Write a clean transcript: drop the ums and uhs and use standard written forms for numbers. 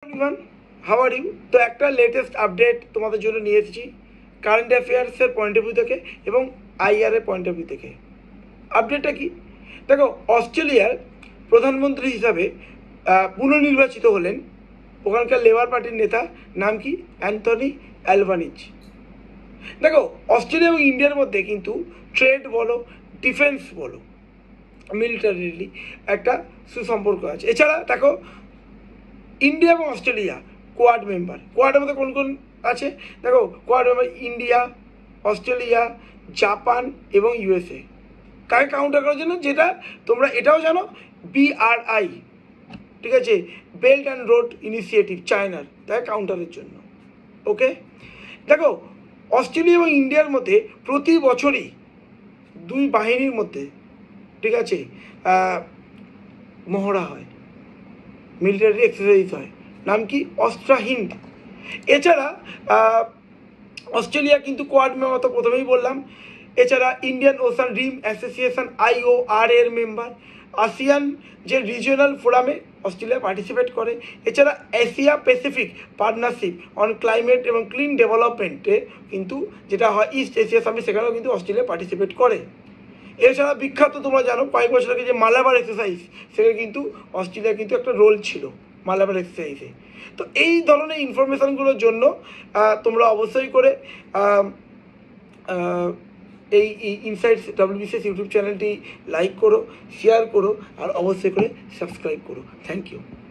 Everyone, how are you? তো একটা latest update তোমাদের জন্য নিয়ে এসেছি কারেন্ট অ্যাফেয়ার্সের পয়েন্ট অফ ভিউ থেকে এবং আইআর এর পয়েন্ট অফ ভিউ থেকে। আপডেটটা কি? দেখো, অস্ট্রেলিয়ার প্রধানমন্ত্রী হিসাবে পুনর্নির্বাচিত হলেন ওখানকার লেবার পার্টির নেতা, নাম কি? Anthony Albanese. দেখো, অস্ট্রেলিয়া এবং ইন্ডিয়ার মধ্যে কিন্তু ট্রেড বলো, ডিফেন্স বলো, মিলিটারিলি একটা সুসম্পর্ক আছে। এছাড়া দেখো, ইন্ডিয়া এবং অস্ট্রেলিয়া কোয়াড মেম্বার। কোয়াডের মধ্যে কোন কোন আছে? দেখো, quad member India, Australia, Japan এবং ইউএসএ। কাকে কাউন্টার করার জন্য? যেটা তোমরা এটাও জানো, BRI, ঠিক আছে, বেল্ট অ্যান্ড রোড ইনিশিয়েটিভ, চায়নার, তাই কাউন্টারের জন্য। ওকে, দেখো, অস্ট্রেলিয়া এবং ইন্ডিয়ার মধ্যে প্রতি বছরই দুই বাহিনীর মধ্যে, ঠিক আছে, মহড়া হয়, মিলিটারি এক্সারসাইজ হয়, নাম কি? অস্ত্রা হিন্দ। এছাড়া অস্ট্রেলিয়া কিন্তু কোয়াড মেম্বার, তো প্রথমেই বললাম। এছাড়া ইন্ডিয়ান ওশান রিম অ্যাসোসিয়েশন IOR এর মেম্বার। আসিয়ান যে রিজিওনাল ফোরামে অস্ট্রেলিয়া পার্টিসিপেট করে। এছাড়া Asia Pacific partnership on climate এবং ক্লিন ডেভেলপমেন্টে কিন্তু যেটা হয় ইস্ট এশিয়া সামিট, সেখানেও কিন্তু অস্ট্রেলিয়া পার্টিসিপেট করে। এছাড়া বিখ্যাত তোমরা জানো কয়েক বছর আগে যে মালাবার এক্সারসাইজ, সেখানে কিন্তু অস্ট্রেলিয়ার কিন্তু একটা রোল ছিল মালাবার এক্সারসাইজে। তো এই ধরনের ইনফরমেশানগুলোর জন্য তোমরা অবশ্যই করে এই ইনসাইটস WBCS ইউটিউব চ্যানেলটি লাইক করো, শেয়ার করো আর অবশ্যই করে সাবস্ক্রাইব করো। Thank you.